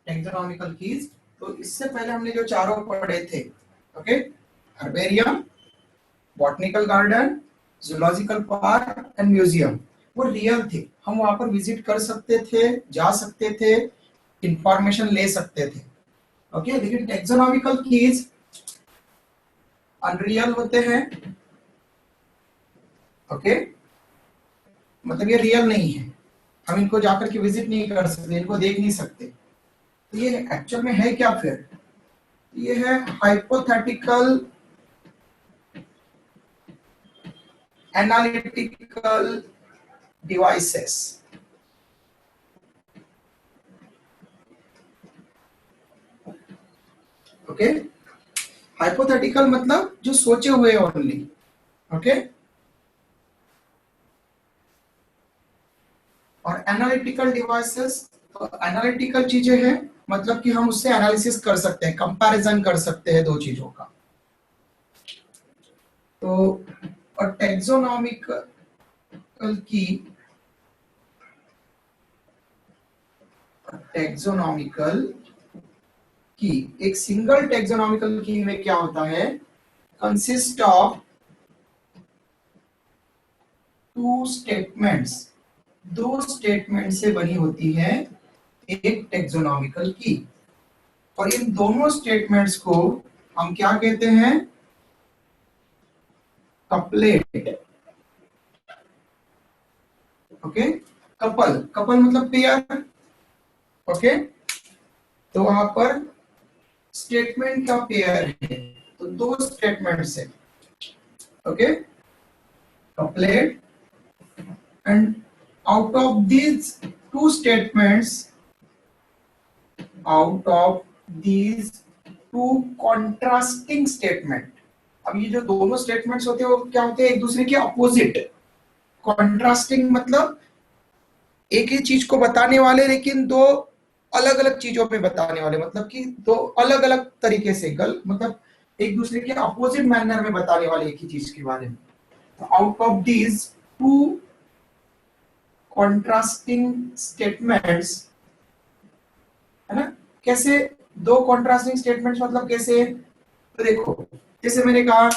Taxonomical keys. तो इससे पहले हमने जो चारों पढ़े थे, okay, herbarium, botanical garden, zoological park and museum, वो रियल थे। हम वहां पर विजिट कर सकते थे, जा सकते थे, इंफॉर्मेशन ले सकते थे, ओके। लेकिन टेक्सोनॉमिकल कीज अनरियल होते हैं, ओके, मतलब ये रियल नहीं है, हम इनको जाकर के विजिट नहीं कर सकते, इनको देख नहीं सकते। तो ये एक्चुअल में है क्या फिर? ये है hypothetical analytical devices, okay. Hypothetical मतलब जो सोचे हुए ओनली, ओके। और एनालिटिकल डिवाइसेस, तो एनालिटिकल चीजें हैं, मतलब कि हम उससे एनालिसिस कर सकते हैं, कंपैरिजन कर सकते हैं दो चीजों का। तो और टेक्सोनॉमिकल की एक सिंगल टेक्सोनॉमिकल की में क्या होता है? कंसिस्ट ऑफ टू स्टेटमेंट्स, दो स्टेटमेंट से बनी होती है एक टेक्सोनॉमिकल की। और इन दोनों स्टेटमेंट्स को हम क्या कहते हैं? Couplet, okay. कपल, कपल मतलब पेयर, ओके। तो वहां पर स्टेटमेंट का पेयर है, तो दो स्टेटमेंट्स है, okay, couplet. And out of these two statements, out of these two contrasting statement, अब ये जो दोनों स्टेटमेंट्स होते हैं वो क्या होते हैं? एक दूसरे के अपोजिट। कॉन्ट्रास्टिंग मतलब एक ही चीज को बताने वाले लेकिन दो अलग अलग चीजों पे बताने वाले, मतलब कि दो अलग अलग तरीके से मतलब एक दूसरे के अपोजिट मैनर में बताने वाले एक ही चीज के बारे में। Out of these two contrasting statements, है ना? कैसे दो कॉन्ट्रास्टिंग स्टेटमेंट्स, मतलब कैसे? तो देखो, जैसे मैंने कहा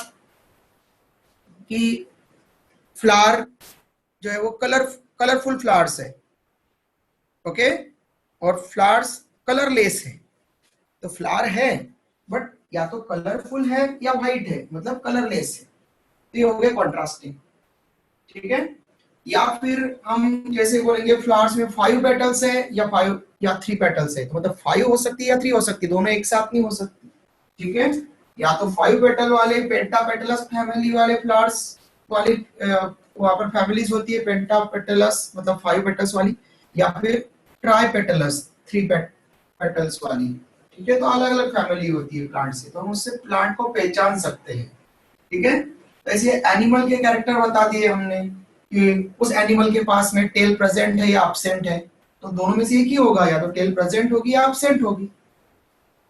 कि फ्लावर जो है वो कलरफुल फ्लावर्स है, ओके, और फ्लावर्स कलरलेस है। तो फ्लावर है बट या तो कलरफुल है या व्हाइट है, मतलब कलरलेस है, तो ये हो गए कॉन्ट्रास्टिंग, ठीक है। या फिर हम जैसे बोलेंगे फ्लावर्स में 5 पेटल्स है या 5 या 3 पेटल्स है, तो मतलब 5 हो सकती है या 3 हो सकती है, दोनों एक साथ नहीं हो सकती, ठीक है। या तो 5 पेटल वाले पेंटापेटलस फैमिली वाले फ्लावर्स वाले, वहां पर फैमिलीज होती है पेंटापेटलस मतलब 5 पेटल्स वाली, या फिर ट्राइपेटलस 3 पेटल्स वाली, ठीक है। तो अलग अलग फैमिली होती है प्लांट से, तो हम उससे प्लांट को पहचान सकते हैं, ठीक है। तो ऐसे एनिमल के कैरेक्टर बता दिए हमने कि उस एनिमल के पास में टेल प्रेजेंट है या एब्सेंट है, तो दोनों में से एक ही होगा, या तो टेल प्रेजेंट होगी या एब्सेंट होगी,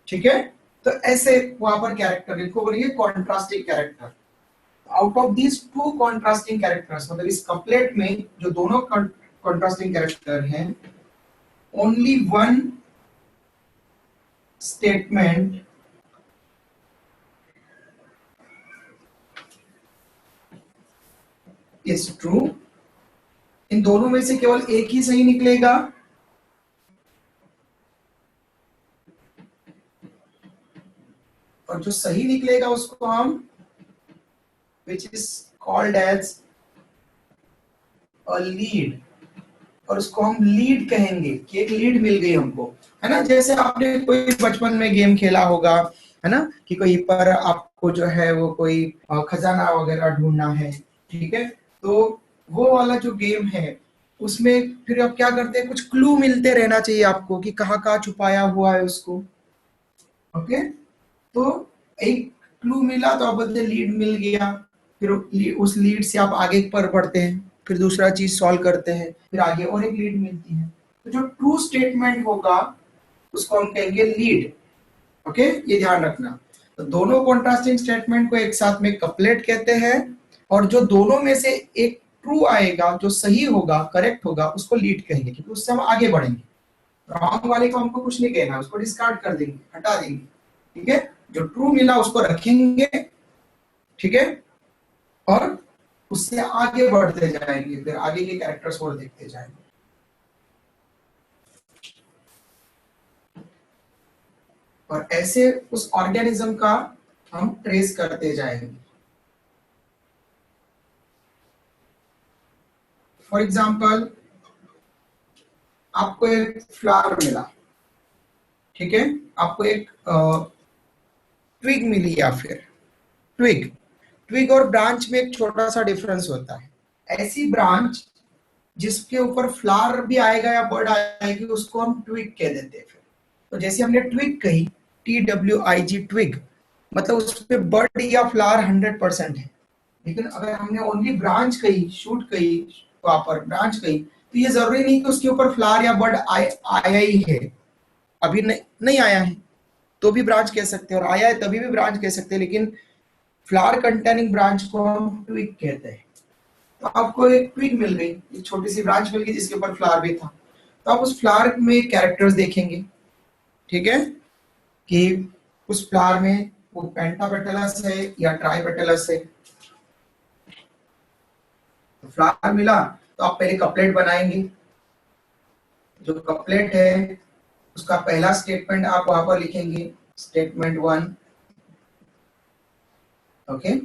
ठीक है। तो ऐसे वहां पर कैरेक्टर इनको बोलिए contrasting character. Out of these two contrasting characters, मतलब इस कपलेट में जो दोनों कॉन्ट्रास्टिंग कैरेक्टर हैं, only one statement is true. इन दोनों में से केवल एक ही सही निकलेगा, और जो सही निकलेगा उसको हम which is called as a lead, और उसको हम लीड कहेंगे कि एक लीड मिल गई हमको, है ना। जैसे आपने कोई बचपन में गेम खेला होगा, है ना, कि कहीं पर आपको जो है वो कोई खजाना वगैरह ढूंढना है, ठीक है। तो वो वाला जो गेम है उसमें फिर आप क्या करते हैं, कुछ क्लू मिलते रहना चाहिए आपको कि कहाँ कहाँ छुपाया हुआ है उसको, ओके। तो एक क्लू मिला तो आप बोलते लीड मिल गया, फिर उस लीड से आप आगे पर बढ़ते हैं, फिर दूसरा चीज सॉल्व करते हैं, फिर आगे और एक लीड मिलती है। तो जो ट्रू स्टेटमेंट होगा उसको हम कहेंगे लीड, ओके, ये ध्यान रखना। तो दोनों कॉन्ट्रास्टिंग स्टेटमेंट को एक साथ में कपलेट कहते हैं, और जो दोनों में से एक ट्रू आएगा, जो सही होगा, करेक्ट होगा, उसको लीड कहेंगे, क्योंकि उससे हम आगे बढ़ेंगे, रॉन्ग वाले को हमको कुछ नहीं कहना, उसको डिस्कार्ड कर देंगे, हटा देंगे, ठीक है। जो ट्रू मिला उसको रखेंगे, ठीक है, और उससे आगे बढ़ते जाएंगे, फिर आगे के कैरेक्टर्स और देखते जाएंगे। और ऐसे उस ऑर्गेनिज्म का हम ट्रेस करते जाएंगे। फॉर एग्जाम्पल, आपको एक फ्लावर मिला, ठीक है, आपको एक ट्विग मिली, या फिर ट्विग ट्विग और ब्रांच में एक छोटा सा डिफरेंस होता है। ऐसी ब्रांच जिसके ऊपर फ्लावर भी आएगा या बर्ड आएगी उसको हम ट्विग कह देते हैं। फिर तो जैसे हमने ट्विग कही, TWIG ट्विग, मतलब उस पे बर्ड या फ्लावर 100% है। लेकिन अगर हमने ओनली ब्रांच कही, शूट कही, प्रॉपर ब्रांच कही, तो ये जरूरी नहीं कि उसके ऊपर फ्लावर या बर्ड आया ही है। अभी नहीं आया है तो भी ब्रांच कह सकते हैं, और आया है तभी भी ब्रांच कह सकते हैं, लेकिन फ्लावर कंटेनिंग ब्रांच को हम ट्विग कहते हैं। तो आपको एक ट्विग मिल गई, एक छोटी सी ब्रांच मिल गई जिसके ऊपर फ्लावर भी था, तो आप उस फ्लावर में कैरेक्टर्स देखेंगे, ठीक है, कि उस फ्लावर में वो पेंटापेटलस है या ट्राइपेटलस है। तो फ्लावर मिला तो आप पहले कपलेट बनाएंगे। जो कपलेट है उसका पहला स्टेटमेंट आप वहां पर लिखेंगे, स्टेटमेंट 1, ओके।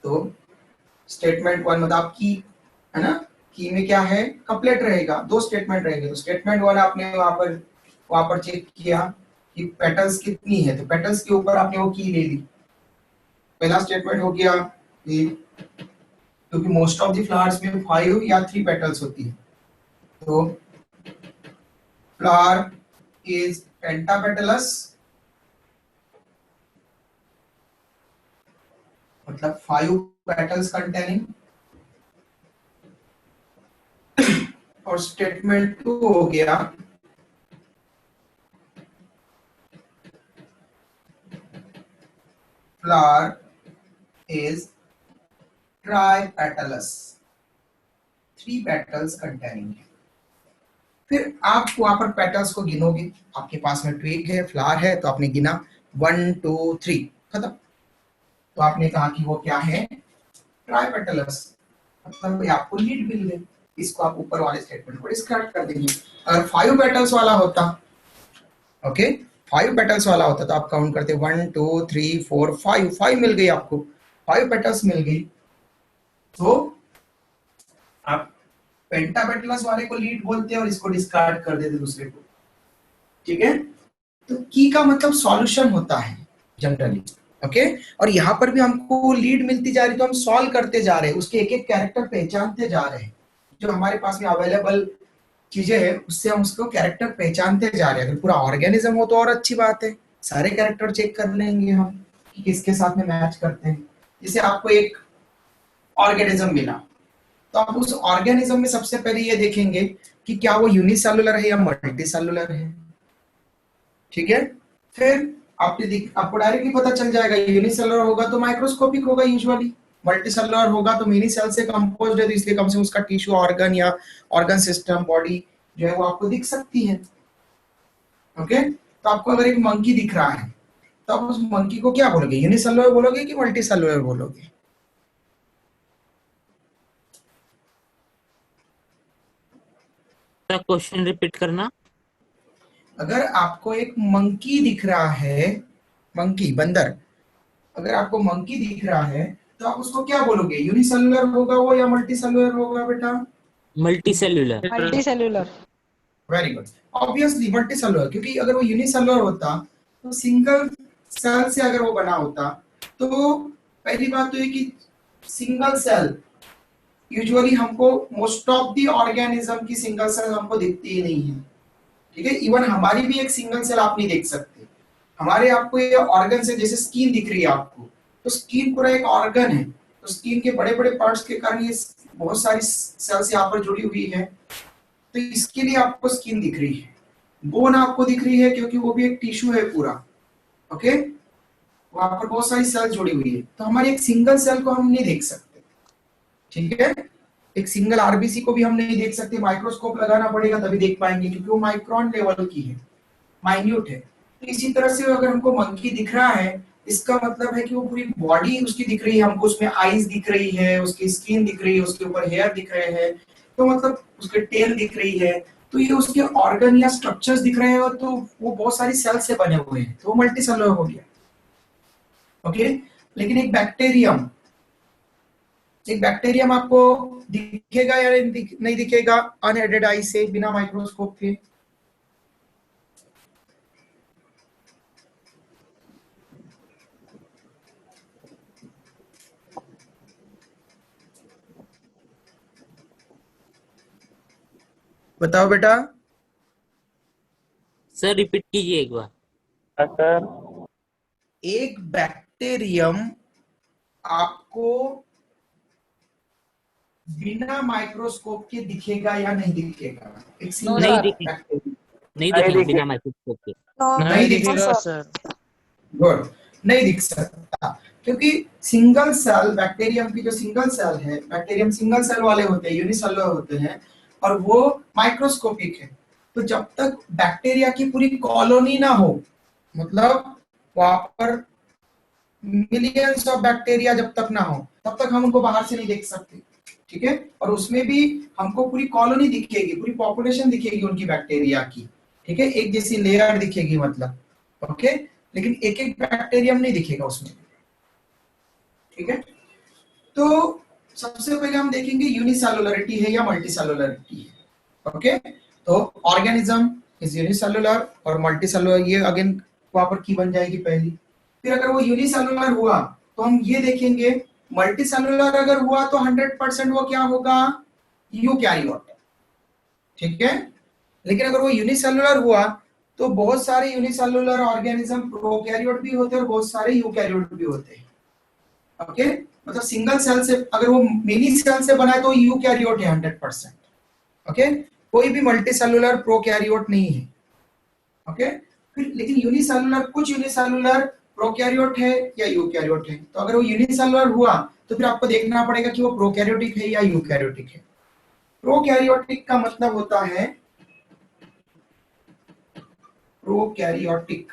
तो स्टेटमेंट 1 मतलब की है ना, की में क्या है, कपलेट रहेगा, 2 स्टेटमेंट रहेंगे। तो स्टेटमेंट 1 आपने वहां पर चेक किया कि पेटल्स कितनी है, तो पेटल्स के ऊपर आपने वो की ले ली। पहला स्टेटमेंट हो गया कि क्योंकि मोस्ट ऑफ द फ्लावर्स में 5 या 3 पेटल्स होती है, तो फ्लावर इज पेंटापेटलस, मतलब 5 पेटल्स कंटेनिंग। और स्टेटमेंट 2 हो गया फ्लावर इज ट्राइपेटलस, 3 पेटल्स कंटेनिंग। फिर आप वहां पर पेटल्स को गिनोगे, आपके पास में ट्विग है, फ्लावर है, तो आपने गिना 1 2 3, खत्म। तो आपने कहा कि वो क्या है, ट्राइपेटलस, मतलब आपको लीड मिल गई। इसको आप ऊपर वाले स्टेटमेंट को डिस्कार्ड कर देंगे। अगर 5 पेटल्स वाला होता, ओके, 5 पेटल्स वाला होता तो आप काउंट करते 1 2 3 4 5, 5 मिल गई आपको, 5 पेटल्स मिल गई। तो आप पेंटापेटलस वाले को लीड बोलते हैं और इसको डिस्कार्ड कर देते दूसरे को, ठीक है। तो की का मतलब सॉल्यूशन होता है जनरली, ओके। और यहाँ पर भी हमको लीड मिलती जा रही तो हम सॉल्व करते जा रहे हैं, उसके एक एक कैरेक्टर पहचानते जा रहे हैं। जो हमारे पास में अवेलेबल चीजें हैं उससे हम उसको कैरेक्टर पहचानते जा रहे हैं। अगर पूरा ऑर्गेनिज्म हो तो और अच्छी बात है, सारे कैरेक्टर चेक कर लेंगे हम कि किसके साथ में मैच करते हैं। जैसे आपको एक ऑर्गेनिज्म मिला, तो आप उस ऑर्गेनिज्म में सबसे पहले ये देखेंगे कि क्या वो यूनिसेलुलर है या मल्टीसेलुलर है, ठीक है। फिर आपको डायरेक्टली पता चल जाएगा, यूनिसेलुलर होगा तो माइक्रोस्कोपिक होगा यूजुअली, मल्टीसेलुलर होगा तो मेनी सेल से कंपोज्ड है, तो इसलिए कम से कम उसका टिश्यू, ऑर्गन या ऑर्गन सिस्टम, बॉडी जो है वो आपको दिख सकती है, ओके। तो आपको अगर एक मंकी दिख रहा है तो आप उस मंकी को क्या बोलोगे, यूनिसेलुलर बोलोगे कि मल्टीसेलुलर बोलोगे? क्वेश्चन रिपीट करना। अगर आपको एक मंकी दिख रहा है, मंकी बंदर, अगर आपको मंकी दिख रहा है तो आप उसको क्या बोलोगे, यूनिसेलुलर होगा वो या मल्टीसेलुलर होगा बेटा? Multi cellular. Multi cellular. Very good, obviously multicellular, क्योंकि अगर वो यूनिसेलुलर होता तो सिंगल सेल से अगर वो बना होता, तो पहली बात तो ये कि सिंगल सेल यूजुअली हमको मोस्ट ऑफ द ऑर्गेनिज्म की सिंगल सेल हमको दिखती ही नहीं है, ठीक है। इवन हमारी भी एक सिंगल सेल आप नहीं देख सकते। हमारे आपको ये ऑर्गन से, जैसे स्किन दिख रही है आपको, तो स्किन पूरा एक ऑर्गन है, तो स्किन के बड़े बड़े पार्ट्स के कारण ये बहुत सारी सेल्स यहाँ पर जुड़ी हुई है, तो इसके लिए आपको स्किन दिख रही है। बोन आपको दिख रही है क्योंकि वो भी एक टिश्यू है पूरा, ओके, वहां पर बहुत सारी सेल जुड़ी हुई है, तो हमारी एक सिंगल सेल को हम नहीं देख सकते, ठीक है। एक सिंगल आरबीसी को भी हम नहीं देख सकते, माइक्रोस्कोप लगाना पड़ेगा तभी देख पाएंगे, क्योंकि वो माइक्रोन लेवल की है, माइन्यूट है। तो इसी तरह से अगर हमको मंकी दिख रहा है, इसका मतलब है कि वो पूरी बॉडी उसकी दिख रही है हमको, उसमें आईज दिख रही है, उसकी स्किन दिख रही है, उसके ऊपर हेयर दिख रहे हैं, तो मतलब उसके टेल दिख रही है, तो ये उसके ऑर्गन या स्ट्रक्चर्स दिख रहे हैं, तो वो बहुत सारी सेल से बने हुए हैं, तो वो मल्टी सेलुलर हो गया। ओके, लेकिन एक बैक्टीरियम आपको दिखेगा या नहीं दिखेगा अनएडेड आई से, बिना माइक्रोस्कोप के? बताओ बेटा। सर रिपीट कीजिए एक बार। सर एक बैक्टीरियम आपको बिना माइक्रोस्कोप के दिखेगा या नहीं दिखेगा? एक सिंगल नहीं दिखेगा। बैक्टीरियम नहीं नहीं दिखेगा दिखे- बिना माइक्रोस्कोप के। नहीं दिखेगा सर। गुड, नहीं दिख सकता, क्योंकि सिंगल सेल बैक्टीरियम की जो सिंगल सेल है, बैक्टीरियम सिंगल सेल वाले होते हैं, यूनिसेलुलर होते हैं, और वो माइक्रोस्कोपिक है। तो जब तक बैक्टीरिया की पूरी कॉलोनी ना हो, मतलब वहां पर मिलियंस ऑफ बैक्टीरिया जब तक ना हो, तब तक हम उनको बाहर से नहीं देख सकते, ठीक है? और उसमें भी हमको पूरी कॉलोनी दिखेगी, पूरी पॉपुलेशन दिखेगी उनकी बैक्टीरिया की, ठीक है, एक जैसी लेयर दिखेगी मतलब, ओके, लेकिन एक एक बैक्टीरियम नहीं दिखेगा उसमें, ठीक है? तो सबसे पहले हम देखेंगे यूनिसेलुलरिटी है या मल्टीसेलुलरिटी है, ओके? तो ऑर्गेनिज्म इज यूनिसेलुलर और मल्टीसेलुलर, ये अगेन वहां पर की बन जाएगी पहली। फिर अगर वो यूनिसेलुलर हुआ तो हम ये देखेंगे, मल्टीसेलुलर अगर हुआ तो 100% वो क्या होगा? यूकैरियोट, ठीक है? लेकिन अगर वो यूनिसेलुलर हुआ तो बहुत सारे यूनिसेलुलर ऑर्गेनिज्म प्रोकैरियोट भी होते हैं और बहुत सारे यूकैरियोट भी होते हैं, ओके? मतलब सिंगल सेल से, अगर वो मेनी सेल से बना है तो यूकैरियोट है 100%, ओके? कोई भी मल्टीसेलुलर प्रोकैरियोट नहीं है, ओके? फिर लेकिन यूनिसेलुलर, कुछ यूनिसेलुलर प्रोकैरियोट है या यूकैरियोट है, तो अगर वो यूनिसेलुलर हुआ तो फिर आपको देखना पड़ेगा कि वो प्रोकैरियोटिक है या यूकैरियोटिक है। प्रोकैरियोटिक का मतलब होता है, प्रोकैरियोटिक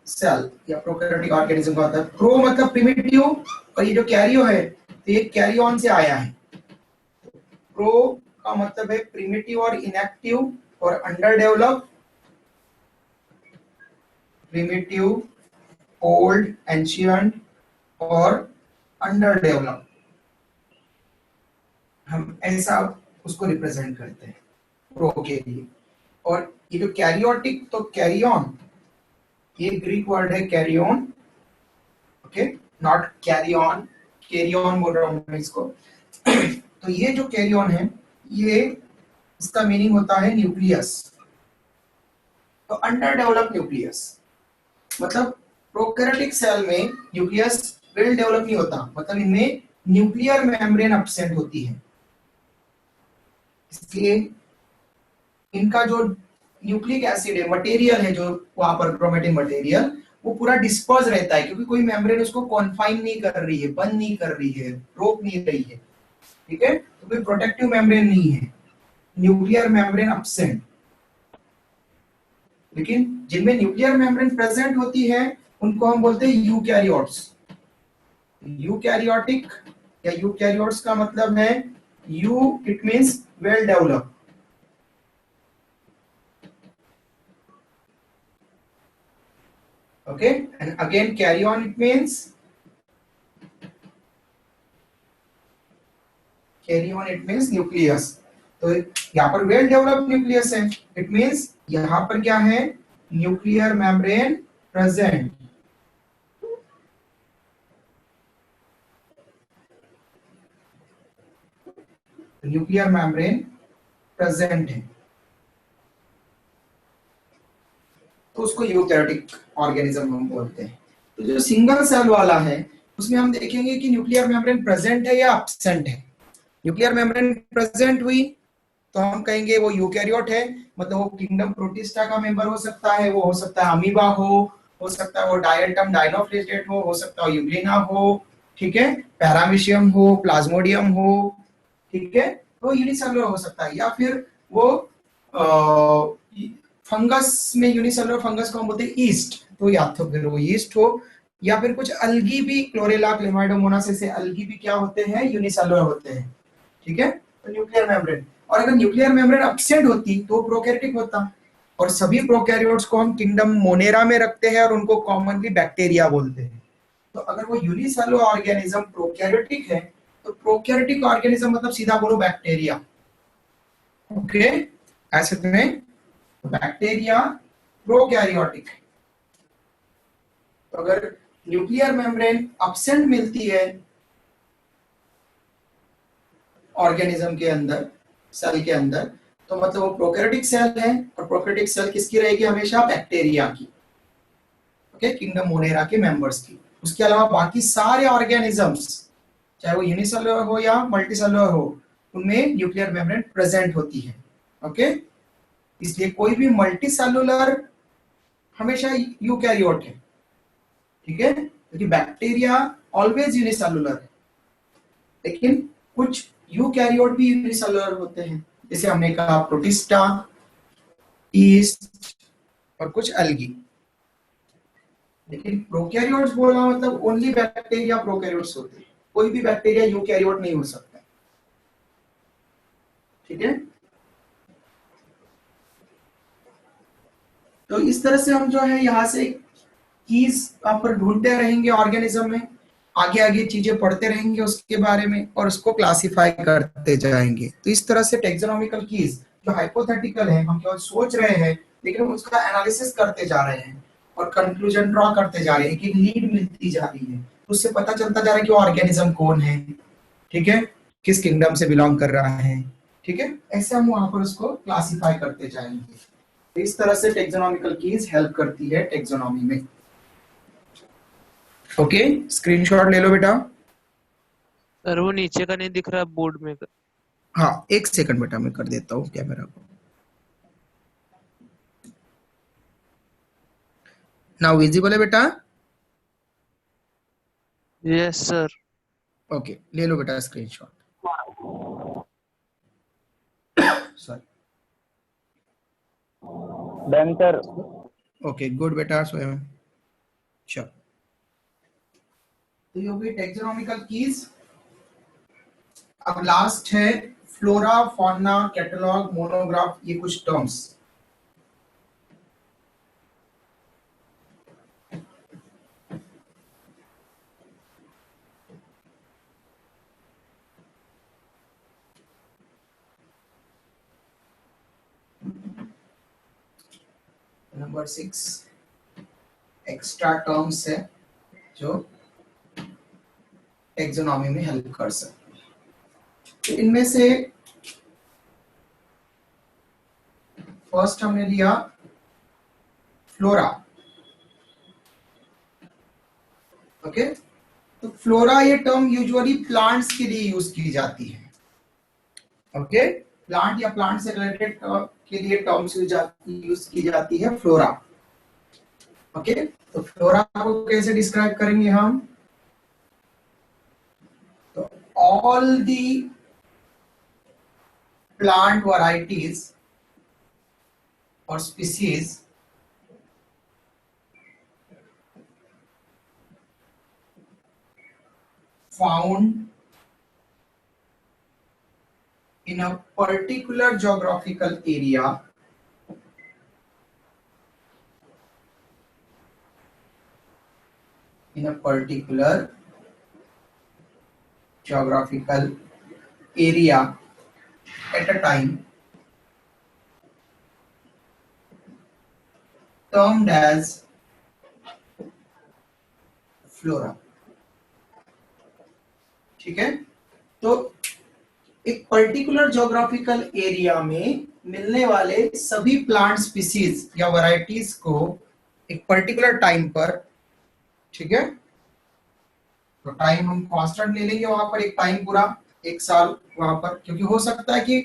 सेल या प्रोकैरियोटिक ऑर्गेनिज्म का होता है। प्रो मतलब प्रिमिटिव, और ये जो कैरियो है तो ये कैरियन से आया है। प्रो का मतलब है प्रिमिटिव और इनएक्टिव और under develop, primitive, old, ancient और अंडर डेवलप, हम ऐसा उसको रिप्रेजेंट करते हैं प्रो के लिए। और ये जो कैरियोटिक, तो कैरियन, ये ग्रीक वर्ड है karyon, okay, not karyon, karyon बोल रहा हूं मैं इसको। तो ये जो कैरियन है, ये इसका मीनिंग होता है न्यूक्लियस, तो अंडर डेवलप न्यूक्लियस, मतलब प्रोकैरियोटिक सेल में न्यूक्लियस वेल डेवलप नहीं होता, मतलब इनमें न्यूक्लियर मेम्ब्रेन एब्सेंट होती है, इसलिए इनका जो न्यूक्लिक एसिड है, मटेरियल है जो वहां पर क्रोमेटिन मटेरियल, वो पूरा डिस्पर्स रहता है, क्योंकि कोई मेम्ब्रेन उसको कॉन्फाइन नहीं कर रही है, बंद नहीं कर रही है, रोक नहीं रही है, ठीक है? तो कोई प्रोटेक्टिव मेम्ब्रेन नहीं है, न्यूक्लियर मेम्ब्रेन एब्सेंट। लेकिन जिनमें न्यूक्लियर मेम्ब्रेन प्रेजेंट होती है उनको हम बोलते हैं यूकैरियोट्स। यूकैरियोटिक या यूकैरियोट्स का मतलब है you, it means well developed, okay, and again carrion, it means nucleus। तो यहाँ पर वेल डेवलप्ड न्यूक्लियस है, इट मींस यहाँ पर क्या है? Nuclear membrane present, nuclear membrane present है, तो उसको यूकैरियोटिक ऑर्गेनिज्म हम बोलते हैं। तो जो सिंगल सेल वाला है उसमें हम देखेंगे कि न्यूक्लियर मेम्ब्रेन प्रेजेंट है या एब्सेंट है। न्यूक्लियर मेम्ब्रेन प्रेजेंट हुई तो हम कहेंगे वो यूकैरियोट है, मतलब वो किंगडम प्रोटिस्टा का मेंबर हो सकता है, वो हो सकता है अमीबा हो सकता है वो डायटम डायनोफ्लेजेलेट हो सकता है यूग्लिना हो, ठीक है, पैरामीशियम हो, प्लाज्मोडियम हो, ठीक है, तो यूनिसेलुलर हो सकता है, या फिर वो फंगस में यूनिसेलुलर फंगस को हम बोलते हैं ईस्ट, तो या तो फिर वो ईस्ट हो, या फिर कुछ अल्गी भी, क्लोरेला, क्लेमाइडोमोनास ऐसे अल्गी भी क्या होते हैं, यूनिसेलुलर होते हैं। ठीक है, तो न्यूक्लियर मेम्ब्रेन, और अगर न्यूक्लियर मेम्ब्रेन एब्सेंट होती तो प्रोकैरियोटिक होता, और सभी प्रोकैरियोट्स को हम किंगडम मोनेरा में रखते हैं और उनको कॉमनली बैक्टीरिया बोलते हैं। तो अगर वो यूनिसेलुलर ऑर्गेनिज्म प्रोकैरियोटिक है, तो प्रोकैरियोटिक ऑर्गेनिज्म मतलब सीधा बोलो बैक्टीरिया। ओके, ऐसे में बैक्टीरिया प्रोकैरियोटिक। तो अगर न्यूक्लियर मेम्ब्रेन एब्सेंट मिलती है ऑर्गेनिज्म के अंदर, सेल के अंदर, तो मतलब वो प्रोकैरियोटिक सेल है, और प्रोकैरियोटिक सेल किसकी रहेगी, हमेशा बैक्टीरिया की। ओके, किंगडम मोनेरा के मेंबर्स की। उसके अलावा बाकी सारे ऑर्गेनिजम्स, चाहे वो यूनिसेलुलर हो या मल्टीसेलुलर हो, उनमें न्यूक्लियर मेम्ब्रेन प्रेजेंट होती है। ओके, इसलिए कोई भी मल्टीसेलुलर हमेशा यूकैरियोट है। ठीक है, क्योंकि बैक्टीरिया ऑलवेज यूनिसेलुलर है, लेकिन कुछ यूकैरियोट भी यूनिसेलुलर होते हैं, जैसे हमने कहा प्रोटिस्टा, ईस्ट और कुछ अल्गी। लेकिन प्रोकैरियोट्स बोला मतलब ओनली बैक्टीरिया प्रोकैरियोट्स होते हैं, कोई भी बैक्टीरिया यूकैरियोट नहीं हो सकता। ठीक है, तो इस तरह से हम जो है यहाँ से कीज पर ढूंढते रहेंगे ऑर्गेनिज्म में, आगे आगे चीजें पढ़ते रहेंगे उसके बारे में, और उसको क्लासिफाई करते जाएंगे। तो इस तरह से टेक्सोनॉमिकल कीज जो हाइपोथेटिकल है, हम केवल सोच रहे हैं, लेकिन उसका एनालिसिस करते जा रहे हैं और कंक्लूजन ड्रॉ करते जा रहे हैं, कि लीड मिलती जा रही है, उससे पता चलता जा रहा है कि ऑर्गेनिज्म कौन है, ठीक है, किस किंगडम से बिलोंग कर रहा है। ठीक है, ऐसे हम वहां पर उसको क्लासिफाई करते जाएंगे। तो इस तरह से टेक्सोनॉमिकल कीज हेल्प करती है टेक्सोनॉमी में। ओके, स्क्रीनशॉट ले लो बेटा। सर वो नीचे का नहीं दिख रहा बोर्ड में। हाँ, एक सेकंड बेटा, मैं कर देता हूँ कैमरा को। नाउ विजिबल है बेटा? Yes sir. ओके, ले लो बेटा screenshot. Sorry, done sir. Okay good बेटा, स्वयं। चलो, तो ये हो गई टेक्सोनॉमिकल कीज। अब लास्ट है फ्लोरा, फौना, कैटलॉग, मोनोग्राफ, ये कुछ टर्म्स। नंबर 6 एक्स्ट्रा टर्म्स है जो टेक्सोनॉमी में हेल्प कर सकते हैं। तो इनमें से फर्स्ट हमने लिया फ्लोरा। ओके, तो फ्लोरा ये टर्म यूजुअली प्लांट्स के लिए यूज की जाती है। ओके, प्लांट या प्लांट से रिलेटेड के लिए टर्म्स यूज की जाती है फ्लोरा। ओके, तो फ्लोरा को कैसे डिस्क्राइब करेंगे हम? तो ऑल दी प्लांट वैरायटीज और species found in a particular geographical area at a time termed as flora। ठीक है, तो एक पर्टिकुलर ज्योग्राफिकल एरिया में मिलने वाले सभी प्लांट स्पीसीज या वैरायटीज को एक पर्टिकुलर टाइम पर, ठीक है, तो टाइम हम कांस्टेंट ले लेंगे वहां पर, एक टाइम पूरा 1 साल वहां पर, क्योंकि हो सकता है कि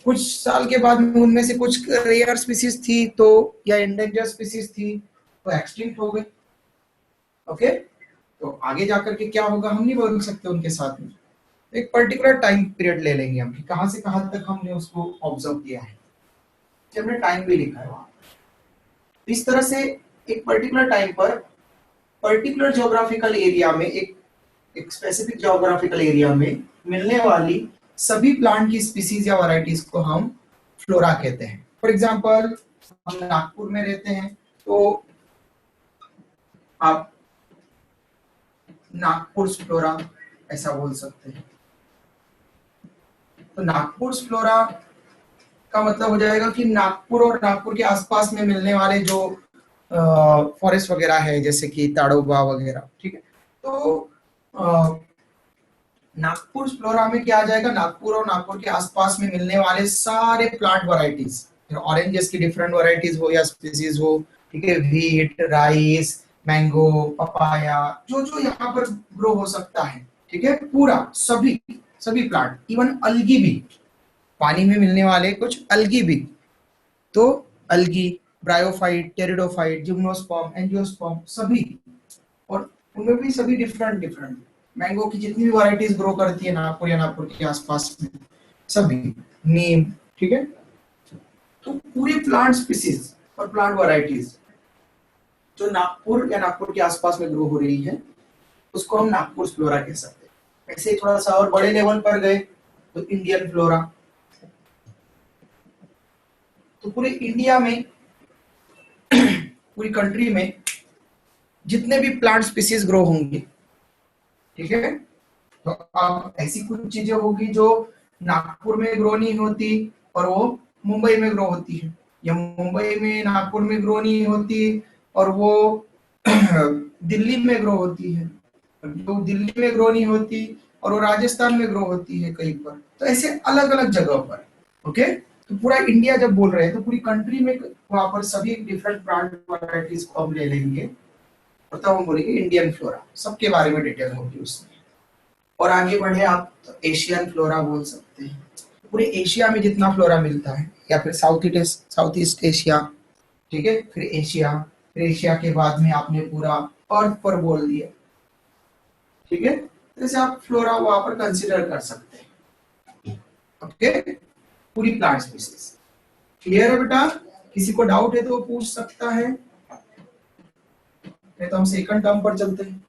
कुछ साल के बाद में उनमें से कुछ रेयर स्पीसीज थी तो, या एंडेंजर स्पीसीज थी तो एक्सटिंक्ट हो गई। ओके, तो आगे जाकर के क्या होगा हम नहीं बोल सकते उनके साथ में, एक पर्टिकुलर टाइम पीरियड ले लेंगे हम कि कहां से कहां तक हमने उसको ऑब्जर्व किया है, हमने टाइम भी लिखा है वहां। इस तरह से एक पर्टिकुलर टाइम पर पर्टिकुलर ज्योग्राफिकल एरिया में एक स्पेसिफिक ज्योग्राफिकल एरिया में मिलने वाली सभी प्लांट की स्पीसीज या वैरायटीज को हम फ्लोरा कहते हैं। फॉर एग्जांपल हम नागपुर में रहते हैं तो आप नागपुर फ्लोरा ऐसा बोल सकते हैं। तो नागपुर फ्लोरा का मतलब हो जाएगा कि नागपुर और नागपुर के आसपास में मिलने वाले जो फॉरेस्ट वगैरह है जैसे कि ताड़ोबा वगैरह, ठीक है। तो नागपुर फ्लोरा में क्या आ जाएगा, नागपुर और नागपुर के आसपास में मिलने वाले सारे प्लांट वैरायटीज, ऑरेंजेस की डिफरेंट वैरायटीज हो या स्पीसीज हो, ठीक है, व्हीट, राइस, मैंगो, पपाया, जो जो यहाँ पर ग्रो हो सकता है, ठीक है, पूरा सभी सभी प्लांट, इवन अलगी भी, पानी में मिलने वाले कुछ अलगी भी, तो अलगी, ब्रायोफाइट, टेरिडोफाइट, जिम्नोस्पर्म, एंजियोस्पर्म, सभी, और उनमें भी सभी डिफरेंट डिफरेंट मैंगो की जितनी भी वैरायटीज ग्रो करती है नागपुर या नागपुर के आसपास में, सभी, नीम, ठीक है। तो पूरी प्लांट स्पीसीज और प्लांट वैरायटीज जो नागपुर या नागपुर के आसपास में ग्रो हो रही है उसको हम नागपुर फ्लोरा कह सकते हैं। ऐसे ही थोड़ा सा और बड़े लेवल पर गए तो इंडियन फ्लोरा। तो पूरे इंडिया में पूरी कंट्री में जितने भी प्लांट स्पीसीज ग्रो होंगे, ठीक है, तो अब ऐसी कुछ चीजें होगी जो नागपुर में ग्रो नहीं होती और वो मुंबई में ग्रो होती है, या मुंबई में नागपुर में ग्रो नहीं होती और वो दिल्ली में ग्रो होती है, जो दिल्ली में ग्रो नहीं होती और वो राजस्थान में ग्रो होती है कहीं पर। तो ऐसे अलग अलग जगह पर, ओके। तो पूरा इंडिया जब बोल रहे हैं तो पूरी कंट्री में वहां पर सभी डिफरेंट प्लांट वैरायटीज को हम ले लेंगे और तब हम बोलेंगे इंडियन फ्लोरा, सबके बारे में डिटेल होगी उसमें। और आगे बढ़े आप तो एशियन फ्लोरा बोल सकते हैं, पूरे एशिया में जितना फ्लोरा मिलता है, या फिर साउथ ईस्ट एशिया, ठीक है, फिर एशिया, फिर एशिया के बाद में आपने पूरा अर्थ पर बोल दिया, ठीक है। जैसे आप फ्लोरा वहां पर कंसिडर कर सकते हैं, ओके। पूरी प्लांट स्पीसीज क्लियर है बेटा? किसी को डाउट है तो पूछ सकता है, नहीं तो हम सेकंड टर्म पर चलते हैं।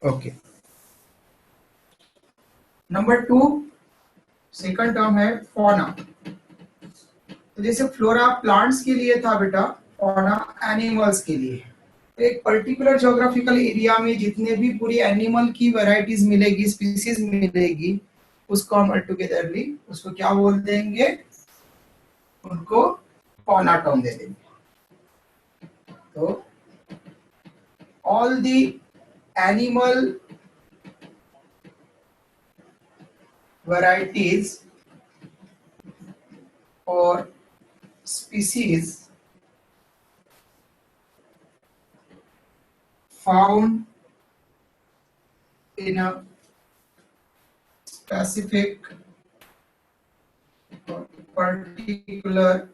ओके, नंबर 2 सेकंड टर्म है फौना। तो जैसे फ्लोरा प्लांट्स के लिए था बेटा, फौना एनिमल्स के लिए। एक पर्टिकुलर ज्योग्राफिकल एरिया में जितने भी पूरी एनिमल की वैरायटीज मिलेगी, स्पीसीज मिलेगी, उसको हम टुगेदरली उसको क्या बोल देंगे, उनको फौना टर्म दे देंगे। तो all the animal varieties or species found in a specific or particular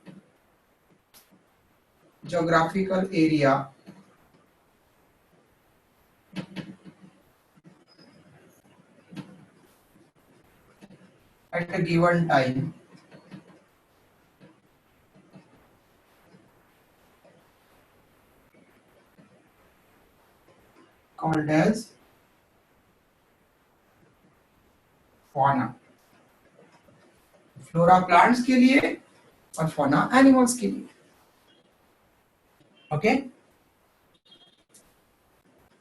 geographical area at a given time called as fauna। Flora plants के लिए और फौना एनिमल्स के लिए, ओके।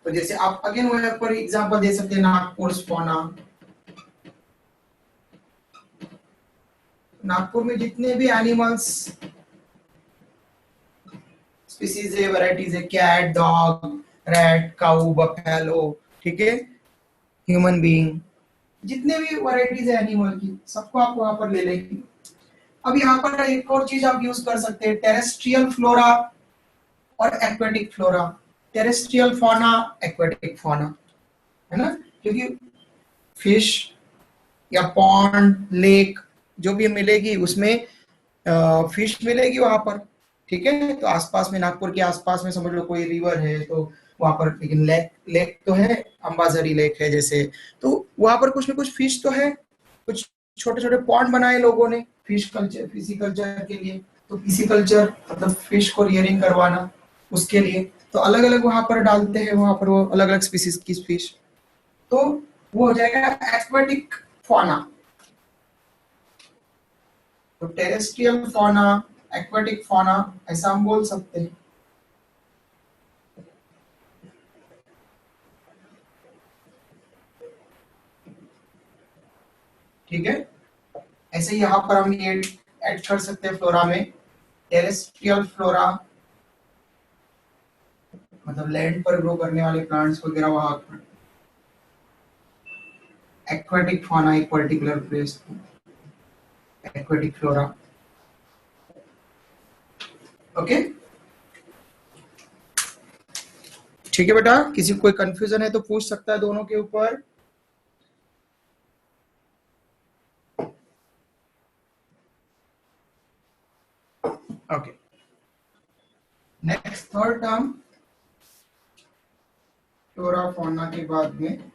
तो जैसे आप अगेन वहां पर एग्जांपल दे सकते हैं, नागपुर फौना। नागपुर में जितने भी एनिमल्स स्पीसीज है, वैरायटीज है, कैट, डॉग, रैट, काऊ, बफेलो, ठीक है, ह्यूमन बीइंग, जितने भी वैरायटीज है एनिमल की, सबको आप वहां पर ले लेंगे। अब यहाँ पर एक और चीज आप यूज कर सकते हैं, टेरेस्ट्रियल फ्लोरा और aquatic flora. Terrestrial fauna, aquatic fauna, है ना, क्योंकि फिश या पॉन्ड, लेक जो भी मिलेगी उसमें फिश मिलेगी वहां पर, ठीक है। तो आसपास में, नागपुर के आसपास में समझ लो कोई रिवर है तो वहां पर, लेकिन लेक लेक तो है, अंबाझरी लेक है जैसे, तो वहां पर कुछ ना कुछ फिश तो है, कुछ छोटे छोटे पॉन्ड बनाए लोगों ने फिश कल्चर, फिशिकल्चर के लिए। तो फिशिकल्चर मतलब फिश को रियरिंग करवाना, उसके लिए तो अलग अलग वहां पर डालते हैं, वहां पर वो अलग अलग स्पीसीज की फिश। तो वो हो जाएगा एक्वेटिक फौना। तो टेरेस्ट्रियल फौना, एक्वेटिक फौना, ऐसा हम बोल सकते हैं। ठीक है, ऐसे यहाँ पर हम ये ऐड कर सकते हैं फ्लोरा में, टेरेस्ट्रियल फ्लोरा मतलब लैंड पर ग्रो करने वाले प्लांट्स वगैरह वहां पर, एक्वेटिक फौना एक particular place, aquatic flora. Okay, ठीक है बेटा, किसी को कोई कंफ्यूजन है तो पूछ सकता है दोनों के ऊपर। Okay, next third term flora fauna के बाद में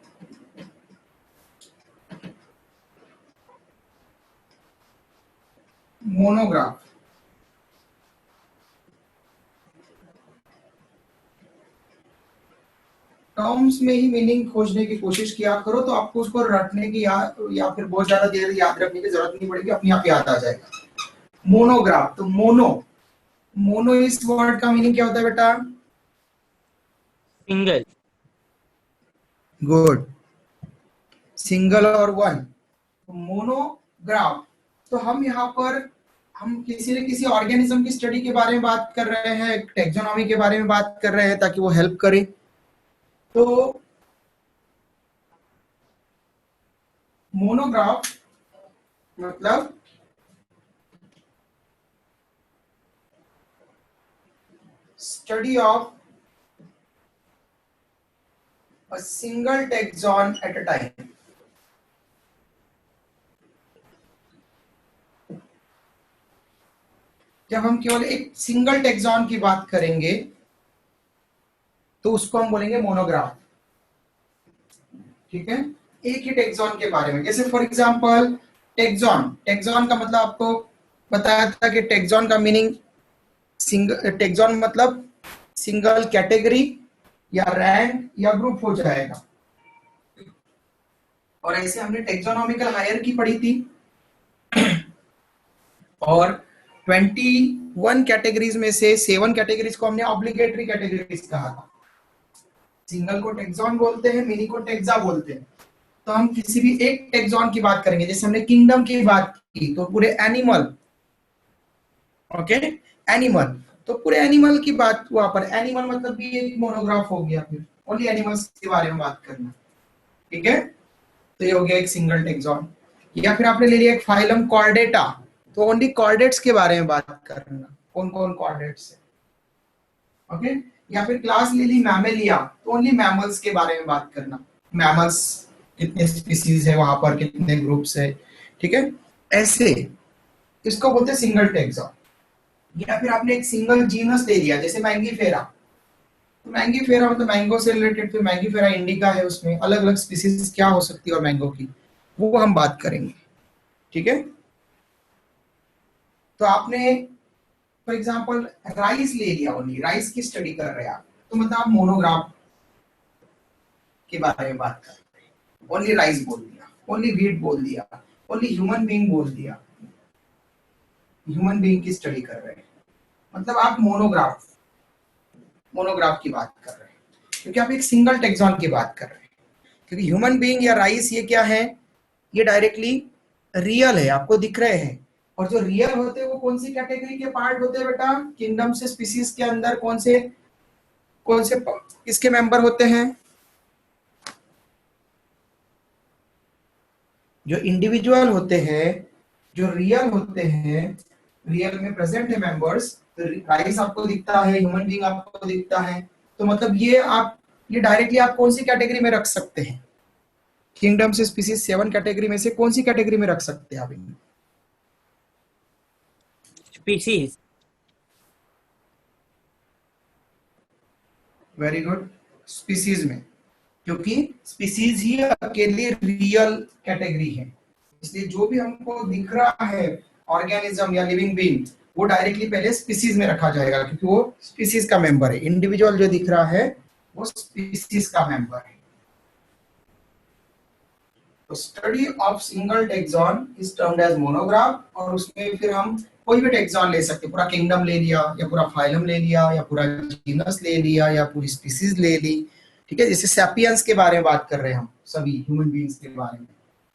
मोनोग्राफ। टर्म्स में ही मीनिंग खोजने की कोशिश किया करो, तो आपको उसको रटने की या फिर बहुत ज्यादा देर याद रखने की जरूरत नहीं पड़ेगी, अपने आप याद आ जाएगा। मोनोग्राफ, तो मोनो, मोनो इस वर्ड का मीनिंग क्या होता है बेटा? सिंगल। गुड, सिंगल और वन, मोनोग्राफ। तो हम यहाँ पर हम किसी न किसी ऑर्गेनिज्म की स्टडी के बारे में बात कर रहे हैं, टेक्सोनॉमी के बारे में बात कर रहे हैं ताकि वो हेल्प करे। तो मोनोग्राफ मतलब study of a single taxon at a time। जब हम केवल एक सिंगल टेक्सॉन की बात करेंगे तो उसको हम बोलेंगे मोनोग्राफ। ठीक है, एक ही टेक्सॉन के बारे में, जैसे फॉर एग्जांपल टेक्सॉन, टेक्सॉन का मतलब आपको बताया था कि टेक्सॉन का मीनिंग सिंगल, टेक्सॉन मतलब सिंगल कैटेगरी या रैंक या ग्रुप हो जाएगा। और ऐसे हमने टेक्सोनॉमिकल हायरार्की पढ़ी थी, और 21 कैटेगरीज में से 7 कैटेगरीज को हमने ऑब्लिगेटरी कैटेगरीज कहा था। सिंगल को टेक्सॉन बोलते हैं, मिनी को टेक्सा बोलते हैं। तो हम किसी भी एक टेक्सॉन की बात करेंगे, जैसे हमने किंगडम की बात की तो पूरे एनिमल, ओके, एनिमल, तो पूरे एनिमल की बात, वहां पर एनिमल मतलब भी एक मोनोग्राफ हो गया, फिर ओनली एनिमल्स के बारे में बात करना। ठीक है, तो ये हो गया एक सिंगल टेक्सॉन। या फिर आपने ले लिया एक फाइलम कॉर्डेटा, तो ओनली कॉर्डेट्स के बारे में बात करना, कौन कौन कॉर्डेट्स है। ओके, या फिर क्लास ले ली मैमेलिया, तो ओनली मैमल्स के बारे में बात करना, मैमल्स कितने स्पीसीज है वहां पर, कितने ग्रुप्स है। ठीक है, ऐसे इसको बोलते हैं सिंगल टेक्सॉन। या फिर आपने एक सिंगल जीनस ले लिया, जैसे मैंगीफेरा, तो मैंगीफेरा मतलब मैंगो से रिलेटेड, फिर मैंगीफेरा इंडिका है, उसमें अलग अलग स्पीसीज क्या हो सकती है और मैंगो की, वो हम बात करेंगे। ठीक है, तो आपने फॉर एग्जांपल राइस ले लिया, ओनली राइस की स्टडी कर रहे हैं आप, तो मतलब आप मोनोग्राफ के बारे में बात कर रहे हैं, ओनली राइस बोल दिया, ओनली व्हीट बोल दिया, ओनली ह्यूमन बीइंग बोल दिया, ह्यूमन बीइंग की स्टडी कर रहे हैं, मतलब आप मोनोग्राफ, मोनोग्राफ की बात कर रहे हैं, क्योंकि आप एक सिंगल टेक्सॉन की बात कर रहे हैं। क्योंकि ह्यूमन बीइंग या राइस ये क्या है, ये डायरेक्टली रियल है, आपको दिख रहे हैं। और जो रियल होते हैं वो कौन सी कैटेगरी के पार्ट होते हैं बेटा? किंगडम से स्पीसीज के अंदर कौन से इसके मेंबर होते हैं? जो इंडिविजुअल होते हैं, जो रियल होते हैं, रियल में प्रेजेंट है मेंबर्स, तो राइस आपको दिखता है, ह्यूमन बीइंग आपको दिखता है, तो मतलब ये डायरेक्टली आप कौन सी कैटेगरी में रख सकते हैं? किंगडम से स्पीसीज 7 कैटेगरी में से कौन सी कैटेगरी में रख सकते हैं आप इन्हें? स्पीसीज। वेरी गुड, स्पीसीज में, क्योंकि स्पीसीज ही अकेली रियल कैटेगरी है। इसलिए जो भी हमको दिख रहा है ऑर्गेनिज्म या लिविंग बीइंग, वो डायरेक्टली पहले स्पीसीज में रखा जाएगा, क्योंकि वो स्पीसीज का मेंबर है। इंडिविजुअल जो दिख रहा है वो स्पीसीज का मेंबर है। तो study of single taxon is termed as monograph, और उसमें फिर हम कोई भी टेक्सॉन ले सकते हैं, पूरा किंगडम ले लिया या पूरा फाइलम ले लिया या पूरा जीनस ले लिया या पूरी स्पीसीज ले ली, ठीक है। जैसे सैपियंस के बारे में बात कर रहे हैं हम, सभी ह्यूमन बीइंग्स के बारे में,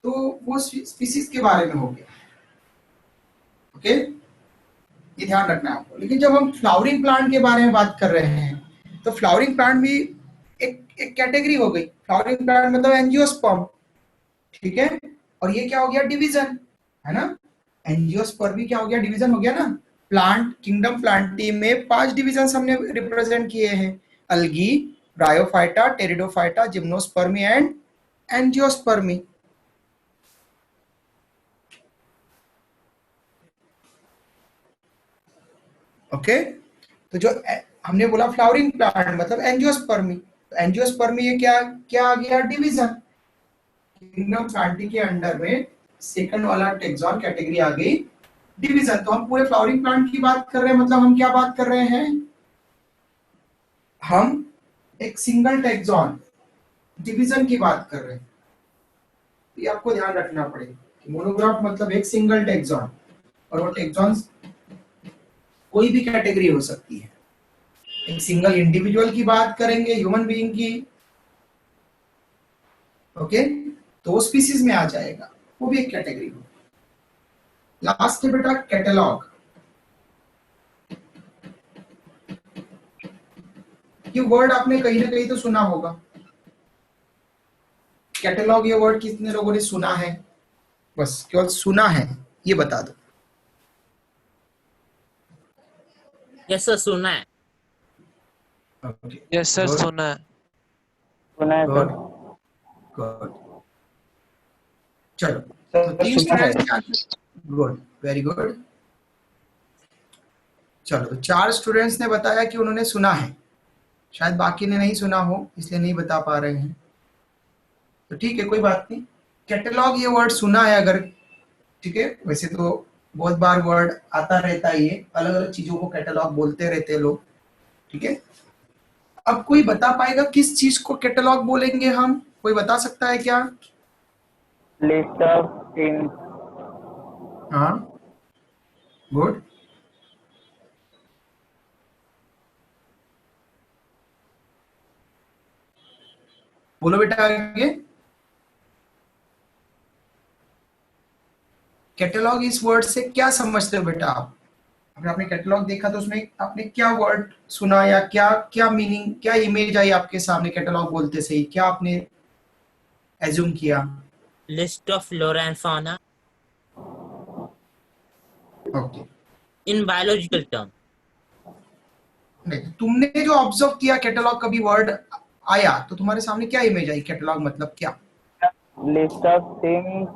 तो वो स्पीसीज के बारे में हो गया, ओके। ये ध्यान रखना है आपको। लेकिन जब हम फ्लावरिंग प्लांट के बारे में बात कर रहे हैं, तो फ्लावरिंग प्लांट भी एक कैटेगरी हो गई। फ्लावरिंग प्लांट मतलब एंजियोस्पर्म, ठीक है। और ये क्या हो गया, डिवीजन, है ना। एंजियोस्पर्म भी क्या हो गया, डिवीजन हो गया ना। प्लांट किंगडम प्लांटी में 5 डिवीजन हमने रिप्रेजेंट किए हैं, algae, bryophyta, pteridophyta, gymnospermae and angiospermae. Okay, तो जो हमने बोला फ्लावरिंग प्लांट मतलब एंजियोस्पर्मी, तो एंजियोस्पर्मी ये क्या क्या आ गया, डिवीजन। किंगडम प्लांटी के अंडर में सेकंड वाला टेक्सॉन कैटेगरी आ गई, डिवीजन। तो हम पूरे फ्लावरिंग प्लांट की बात कर रहे हैं, मतलब हम क्या बात कर रहे हैं, हम एक सिंगल टेक्सॉन डिवीजन की बात कर रहे हैं। ये आपको ध्यान रखना पड़ेगा। मोनोग्राफ मतलब एक सिंगल टेक्सॉन, और वो टेक्सॉन कोई भी कैटेगरी हो सकती है। एक सिंगल इंडिविजुअल की बात करेंगे, ह्यूमन बीइंग की, ओके, तो स्पीसीज में आ जाएगा, वो भी एक कैटेगरी हो। लास्ट है बेटा कैटलॉग। ये वर्ड आपने कहीं ना कहीं तो सुना होगा। कैटलॉग ये वर्ड कितने लोगों ने सुना है, बस केवल सुना है ये बता दो। यस सर, सुना है। यस सर, सुना है। सुना है सर। गुड, चलो। सर, तो 3 सुना है। Students, good, very good. चलो, तो 4 स्टूडेंट्स ने बताया कि उन्होंने सुना है, शायद बाकी ने नहीं सुना हो इसलिए नहीं बता पा रहे हैं, तो ठीक है, कोई बात नहीं। कैटलॉग ये वर्ड सुना है अगर, ठीक है। वैसे तो बहुत बार वर्ड आता रहता है, ये अलग अलग चीजों को कैटलॉग बोलते रहते हैं लोग, ठीक है। अब कोई बता पाएगा किस चीज को कैटलॉग बोलेंगे हम, कोई बता सकता है क्या? List of things. हाँ, गुड। बोलो बेटा आगे। कैटलॉग इस वर्ड से क्या समझते हो बेटा आप? अगर आपने कैटलॉग देखा तो उसमें आपने क्या वर्ड सुना, या क्या क्या मीनिंग, क्या इमेज आई आपके सामने कैटलॉग बोलते से ही, क्या आपने एज्यूम किया? List of flora and fauna okay, in biological term. नहीं, तुमने जो ऑब्जर्व किया कैटलॉग कभी वर्ड आया तो तुम्हारे सामने क्या इमेज आई, कैटलॉग मतलब क्या? List of things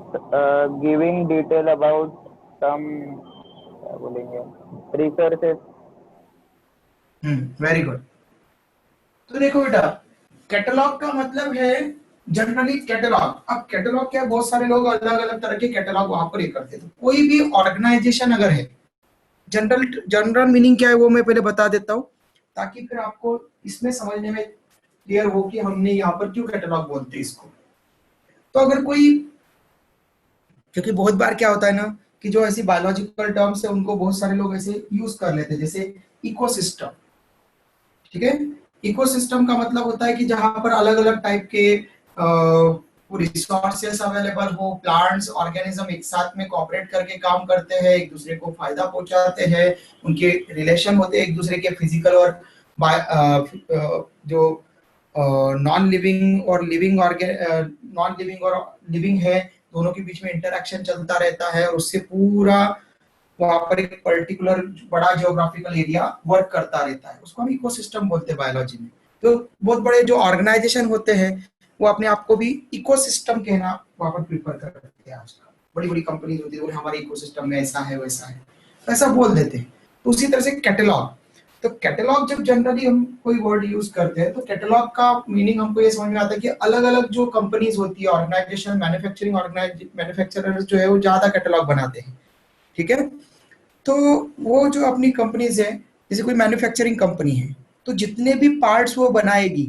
giving detail about some, क्या बोलेंगे, रिसोर्सेज। Very good. तो देखो बेटा, कैटलॉग का मतलब है जनरली कैटलॉग। अब कैटलॉग क्या है, बहुत सारे लोग अलग अलग तरह के कैटलॉग वहां पर ये करते हैं। तो कोई भी ऑर्गेनाइजेशन अगर है, जनरल मीनिंग क्या है वो मैं पहले बता देता हूँ, ताकि फिर आपको इसमें समझने में क्लियर हो कि हमने यहाँ पर क्यों कैटलॉग बोलते हैं इसको। तो अगर कोई, क्योंकि बहुत बार क्या होता है ना कि जो ऐसी बायोलॉजिकल टर्म्स है उनको बहुत सारे लोग ऐसे यूज कर लेते हैं, जैसे इकोसिस्टम, ठीक है। इकोसिस्टम का मतलब होता है कि जहां पर अलग अलग टाइप के रिसोर्सेस अवेलेबल हो, प्लांट्स ऑर्गेनिज्म एक साथ में कोऑपरेट करके काम करते हैं, एक दूसरे को फायदा पहुंचाते हैं, उनके रिलेशन होते हैं एक दूसरे के फिजिकल और जो नॉन लिविंग और लिविंग है, दोनों के बीच में इंटरेक्शन चलता रहता है, और उससे पूरा वहां पर एक पर्टिकुलर बड़ा जियोग्राफिकल एरिया वर्क करता रहता है, उसको हम इकोसिस्टम बोलते हैं बायोलॉजी में। तो बहुत बड़े जो ऑर्गेनाइजेशन होते हैं वो अपने आप को भी इकोसिस्टम कहना वहां पर प्रीफर करते हैं। आजकल बड़ी बड़ी कंपनी होती है, हमारे इकोसिस्टम में ऐसा है वैसा है, ऐसा बोल देते हैं। तो उसी तरह से कैटलॉग, तो कैटलॉग जब जनरली हम कोई वर्ड यूज करते हैं तो कैटलॉग का मीनिंग हमको ये समझ में आता है कि अलग अलग जो कंपनीज होती है, ऑर्गेनाइजेशन, मैन्युफैक्चरर्स जो है वो ज्यादा कैटलॉग बनाते हैं, ठीक है। तो वो जो अपनी कंपनीज है, जैसे कोई मैन्युफैक्चरिंग कंपनी है, तो जितने भी पार्ट्स वो बनाएगी,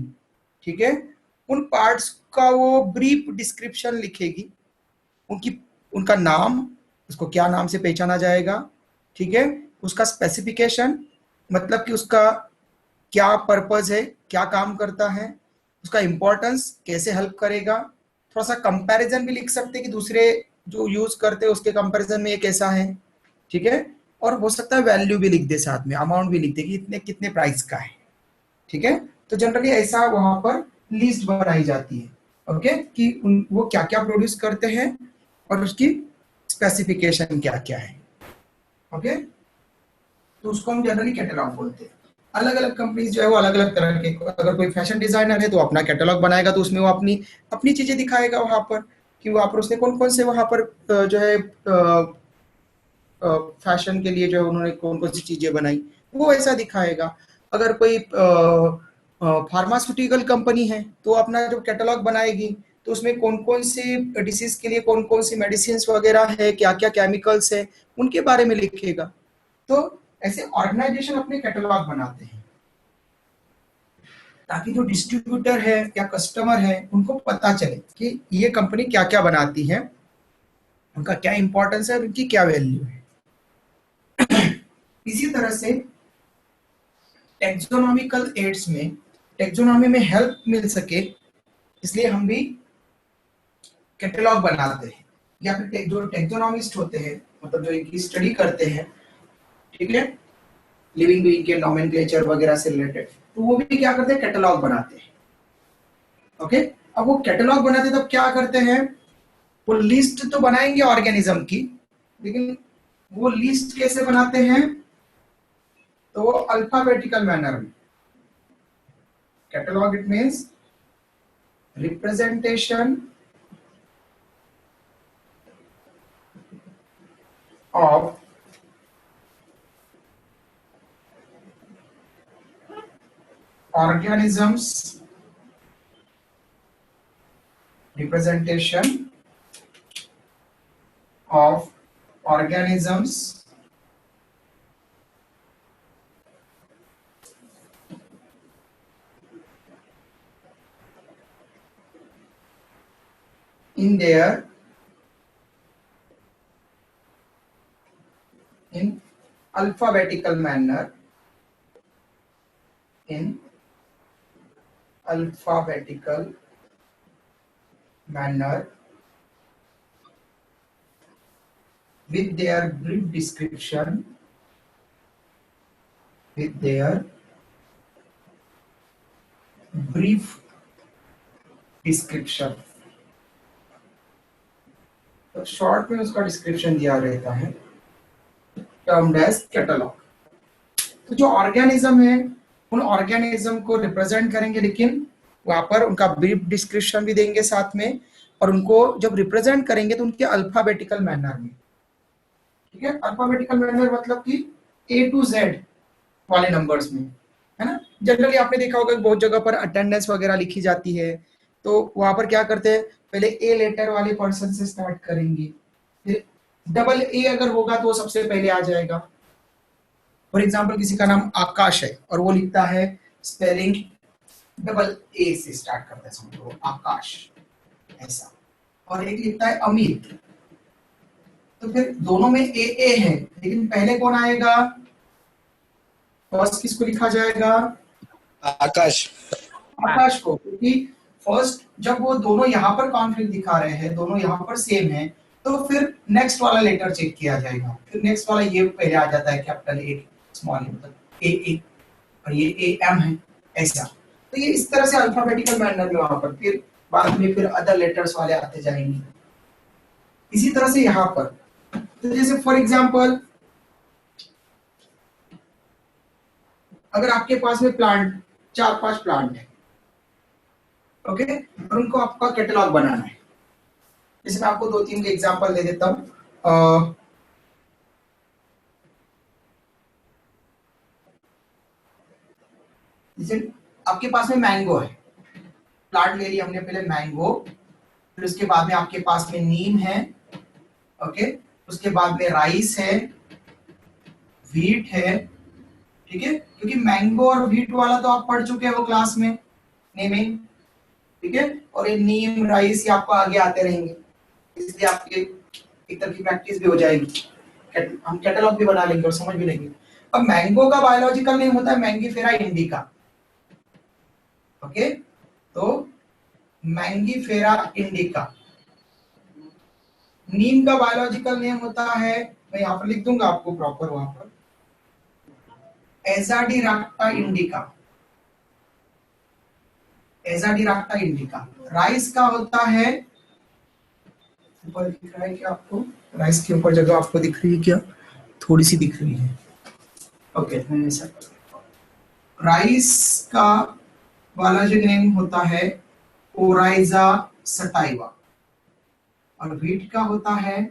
ठीक है, उन पार्ट्स का वो ब्रीफ डिस्क्रिप्शन लिखेगी, उनकी उनका नाम, उसको क्या नाम से पहचाना जाएगा, ठीक है, उसका स्पेसिफिकेशन, मतलब कि उसका क्या पर्पस है, क्या काम करता है, उसका इंपॉर्टेंस, कैसे हेल्प करेगा, थोड़ा सा कंपैरिजन भी लिख सकते हैं कि दूसरे जो यूज करते हैं उसके कंपैरिजन में ये कैसा है, ठीक है। और हो सकता है वैल्यू भी लिख दे, साथ में अमाउंट भी लिख दे कि इतने कितने प्राइस का है, ठीक है। तो जनरली ऐसा वहां पर लिस्ट बनाई जाती है, ओके, कि वो क्या क्या प्रोड्यूस करते हैं और उसकी स्पेसिफिकेशन क्या क्या है, ओके। तो उसको हम जनरली कैटलॉग बोलते हैं। अलग अलग कंपनीज जो है वो अलग अलग तरह के, अगर कोई फैशन डिजाइनर है तो अपना कैटलॉग बनाएगा, तो उसमें वो अपनी अपनी चीजें दिखाएगा वहां पर, कि वहां पर उसने कौन कौन से वहां पर जो है फैशन के लिए जो है उन्होंने कौन कौन सी चीजें बनाई, वो ऐसा दिखाएगा। अगर कोई फार्मास्यूटिकल कंपनी है तो अपना जो कैटलॉग बनाएगी तो उसमें कौन कौन सी डिसीज के लिए कौन कौन सी मेडिसिन वगैरह है, क्या क्या केमिकल्स है, उनके बारे में लिखेगा। तो ऐसे ऑर्गेनाइजेशन अपने कैटलॉग बनाते हैं ताकि जो डिस्ट्रीब्यूटर है या कस्टमर है उनको पता चले कि ये कंपनी क्या क्या बनाती है, उनका क्या इंपॉर्टेंस है और उनकी क्या वैल्यू है। इसी तरह से टेक्सोनॉमिकल एड्स में, टेक्सोनॉमी में हेल्प मिल सके इसलिए हम भी कैटलॉग बनाते हैं, या फिर जो टेक्सोनॉमिस्ट होते हैं, मतलब जो इनकी स्टडी करते हैं, ठीक है, लिविंग बीइंग के नॉमेनक्लेचर वगैरह से रिलेटेड, तो वो भी क्या करते हैं, कैटलॉग बनाते हैं, ओके। अब वो कैटलॉग बनाते हैं तब क्या करते हैं, वो लिस्ट तो बनाएंगे ऑर्गेनिज्म की, लेकिन वो लिस्ट कैसे बनाते हैं, तो वो अल्फाबेटिकल मैनर में। Catalogue it means representation of organisms, representation of organisms in their in alphabetical manner, in alphabetical manner with their brief description, with their brief description। तो शॉर्ट में उसका डिस्क्रिप्शन दिया रहता है, टर्म्ड एज कैटलॉग। तो जो organism है उन ऑर्गेनिज्म को रिप्रेजेंट करेंगे, लेकिन वहां पर उनका ब्रीफ डिस्क्रिप्शन भी देंगे साथ में, और उनको जब रिप्रेजेंट करेंगे तो उनके अल्फाबेटिकल मैनर में, ठीक है। अल्फाबेटिकल मैनर मतलब कि A to Z वाले नंबर्स में, है ना। जनरली आपने देखा होगा बहुत जगह पर अटेंडेंस वगैरह लिखी जाती है, तो वहां पर क्या करते हैं, पहले ए लेटर वाले पर्सन से स्टार्ट करेंगे, फिर डबल ए अगर होगा तो वो सबसे पहले आ जाएगा। फॉर एग्जाम्पल किसी का नाम आकाश है और वो लिखता है स्पेलिंग डबल ए से स्टार्ट करता है, समझो आकाश ऐसा, और एक लिखता है अमित, तो फिर दोनों में ए है, लेकिन पहले कौन आएगा, फर्स्ट किसको लिखा जाएगा, आकाश। आकाश को, क्योंकि फर्स्ट जब वो दोनों यहाँ पर कॉन्फ्लिक्ट दिखा रहे हैं, दोनों यहाँ पर सेम है, तो फिर नेक्स्ट वाला लेटर चेक किया जाएगा, फिर नेक्स्ट वाला ये पहले आ जाता है कैपिटल ए स्मॉल ए, मतलब ए और ये ए एम है ऐसा। तो ये इस तरह से अल्फाबेटिकल मैनर में वहां पर, फिर बाद में फिर अदर लेटर्स वाले आते जाएंगे। इसी तरह से यहाँ पर, तो जैसे फॉर एग्जाम्पल अगर आपके पास में प्लांट 4-5 प्लांट है, ओके, और उनको आपका कैटलॉग बनाना है। जैसे मैं आपको 2-3 के एग्जांपल दे देता हूं। जैसे आपके पास में मैंगो है, प्लांट ले लिया हमने पहले मैंगो, फिर उसके बाद में आपके पास में नीम है, ओके, उसके बाद में राइस है, व्हीट है, ठीक है, क्योंकि मैंगो और व्हीट वाला तो आप पढ़ चुके हो क्लास में नेमिंग, ठीक है, और ये नीम राइस ये आपको आगे आते रहेंगे, इसलिए आपके एक तरह की प्रैक्टिस भी हो जाएगी, हम कैटलॉग भी बना लेंगे और समझ भी लेंगे। अब मैंगो का बायोलॉजिकल नेम होता है मैंगीफेरा इंडिका, ओके, तो मैंगीफेरा इंडिका। नीम का बायोलॉजिकल नेम होता है, मैं यहाँ पर लिख दूंगा आपको प्रॉपर वहां पर, एजाडिराक्टा इंडिका, एजाडिराक्टा इंडिका। राइस का होता है, ऊपर दिख रहा है क्या आपको, राइस के ऊपर जगह आपको दिख रही है क्या, थोड़ी सी दिख रही है, ओके, मैंने ऐसा, राइस का बायोलॉजिकल नेम होता है ओराइजा सटाइवा, और व्हीट का होता है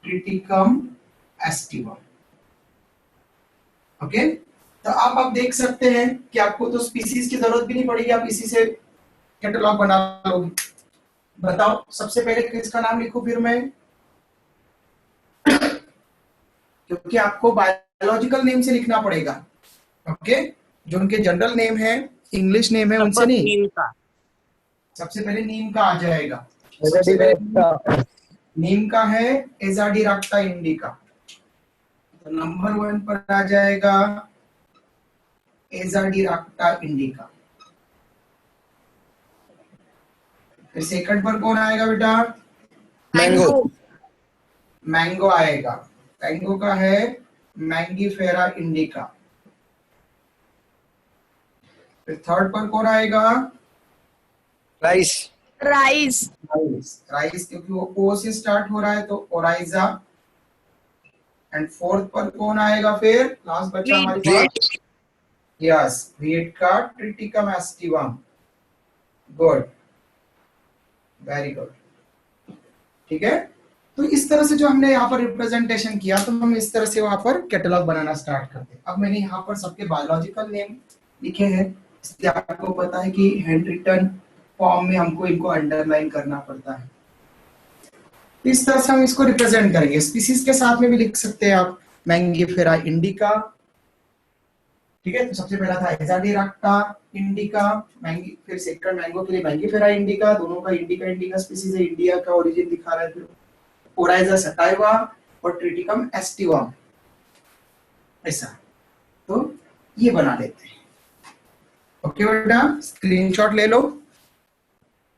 ट्रिटिकम एस्टिवा, ओके। तो आप देख सकते हैं कि आपको तो स्पीसीज की जरूरत भी नहीं पड़ेगी, आप इसी से कैटलॉग बना लोगे। बताओ सबसे पहले किसका नाम लिखूं फिर मैं, क्योंकि आपको बायोलॉजिकल नेम से लिखना पड़ेगा, ओके, जो उनके जनरल नेम है, इंग्लिश नेम है, उनसे नहीं। नीम का सबसे पहले नीम का आ जाएगा, सबसे पहले नीम का है एजाडिराक्टा इंडिका, तो नंबर 1 पर आ जाएगा एजाडिराक्टा इंडिका। फिर सेकंड पर कौन आएगा बेटा, मैंगो। मैंगो आएगा, मैंगो का है मैंगीफेरा इंडिका। फिर थर्ड पर कौन आएगा, राइस। राइस। राइस क्योंकि वो ओ से स्टार्ट हो रहा है तो ओराइजा। एंड फोर्थ पर कौन आएगा, फिर लास्ट बचा हमारे पास, यस, व्हीट का Triticum aestivum. Good, very good, ठीक है। तो इस तरह से जो हमने यहाँ पर रिप्रेजेंटेशन किया, तो हम इस तरह से वहां पर कैटलॉग बनाना स्टार्ट करते हैं। अब मैंने यहाँ पर सबके बायोलॉजिकल नेम लिखे हैं, इसलिए आपको पता है कि हैंड रिटन फॉर्म में हमको इनको अंडरलाइन करना पड़ता है। इस तरह से हम इसको रिप्रेजेंट करेंगे। स्पीसीज के साथ में भी लिख सकते हैं आप, मैंगीफेरा इंडिका, ठीक है, तो सबसे पहला था एजाडिराक्टा इंडिका, मैंगी, फिर सेकंड मैंगो के लिए मैंगीफेरा इंडिका, दोनों का इंडिका इंडिका स्पीसीज है, इंडिया का ओरिजिन दिखा रहा है, फिर ओराइजा सटाइवा और ट्रिटिकम एस्टिवम, ऐसा। तो ये बना लेते हैं, ओके बेटा, स्क्रीनशॉट ले लो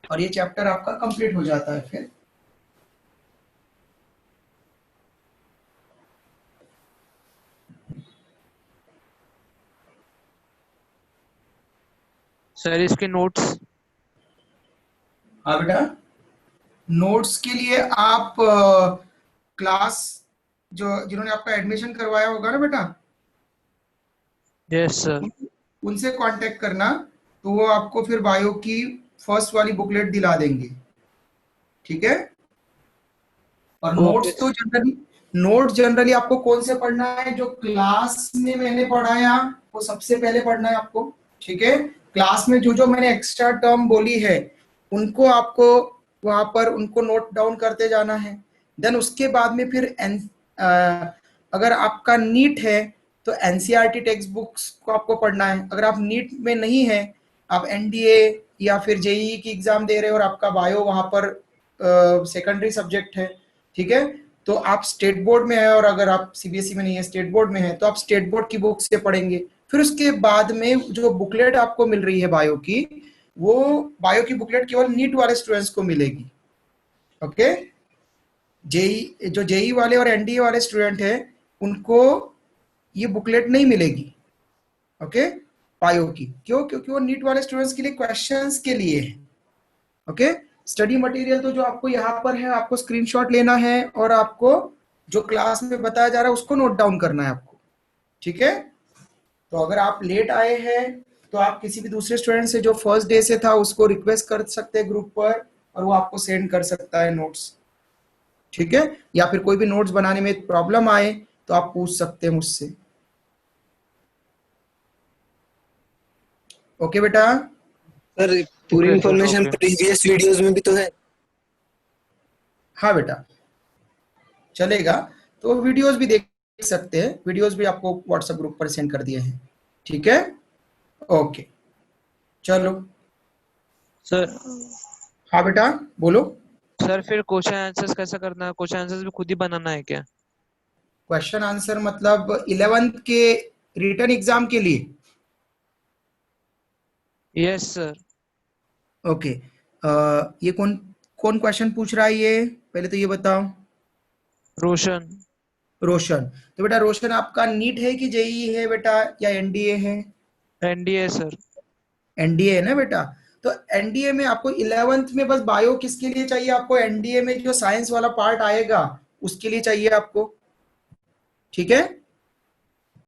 और ये चैप्टर आपका कंप्लीट हो जाता है। फिर सर इसके नोट्स, हाँ बेटा, नोट्स के लिए आप क्लास जो जिन्होंने आपका एडमिशन करवाया होगा ना बेटा, यस सर, उनसे कांटेक्ट करना, तो वो आपको फिर बायो की फर्स्ट वाली बुकलेट दिला देंगे, ठीक है। और नोट्स तो जनरली आपको कौन से पढ़ना है, जो क्लास में मैंने पढ़ाया वो सबसे पहले पढ़ना है आपको, ठीक है। क्लास में जो जो मैंने एक्स्ट्रा टर्म बोली है उनको आपको वहां पर उनको नोट डाउन करते जाना है। देन उसके बाद में फिर अगर आपका नीट है तो एनसीईआरटी टेक्स्ट बुक्स को आपको पढ़ना है। अगर आप नीट में नहीं है, आप एनडीए या फिर जेईई की एग्जाम दे रहे हो और आपका बायो वहां पर सेकेंडरी सब्जेक्ट है, ठीक है, तो आप स्टेट बोर्ड में है, और अगर आप सीबीएसई में नहीं है, स्टेट बोर्ड में है, तो आप स्टेट बोर्ड की बुक से पढ़ेंगे। फिर उसके बाद में जो बुकलेट आपको मिल रही है बायो की, वो बायो की बुकलेट केवल नीट वाले स्टूडेंट्स को मिलेगी, ओके। जो जेई वाले और एनडीए वाले स्टूडेंट हैं उनको ये बुकलेट नहीं मिलेगी, ओके, बायो की। क्यों? क्योंकि वो नीट वाले स्टूडेंट्स के लिए क्वेश्चंस के लिए है, ओके। स्टडी मटेरियल तो जो आपको यहाँ पर है, आपको स्क्रीनशॉट लेना है और आपको जो क्लास में बताया जा रहा है उसको नोट डाउन करना है आपको, ठीक है। तो अगर आप लेट आए हैं तो आप किसी भी दूसरे स्टूडेंट से जो फर्स्ट डे से था उसको रिक्वेस्ट कर सकते हैं ग्रुप पर, और वो आपको सेंड कर सकता है नोट्स, ठीक है। या फिर कोई भी नोट्स बनाने में प्रॉब्लम आए तो आप पूछ सकते हैं मुझसे। ओके बेटा, सर पूरी Okay, sir, information okay. Previous videos में भी तो है। हाँ बेटा चलेगा, तो वीडियोस भी देख सकते हैं, वीडियोस भी आपको व्हाट्सएप ग्रुप पर सेंड कर दिए हैं, ठीक है। ओके चलो, सर हाँ बेटा बोलो। सर फिर क्वेश्चन आंसर्स कैसा करना है? क्वेश्चन आंसर्स भी खुद ही बनाना है क्या? क्वेश्चन आंसर मतलब 11th के रिटर्न एग्जाम के लिए? Yes sir. ओके, ये कौन कौन क्वेश्चन पूछ रहा है ये, पहले तो ये बताओ। रोशन। रोशन, तो बेटा रोशन आपका नीट है कि जेई है बेटा, या एनडीए है? NDA sir. एनडीए है ना बेटा। तो एनडीए में आपको 11th में बस बायो किसके लिए चाहिए? आपको एनडीए में जो साइंस वाला पार्ट आएगा उसके लिए चाहिए आपको, ठीक है।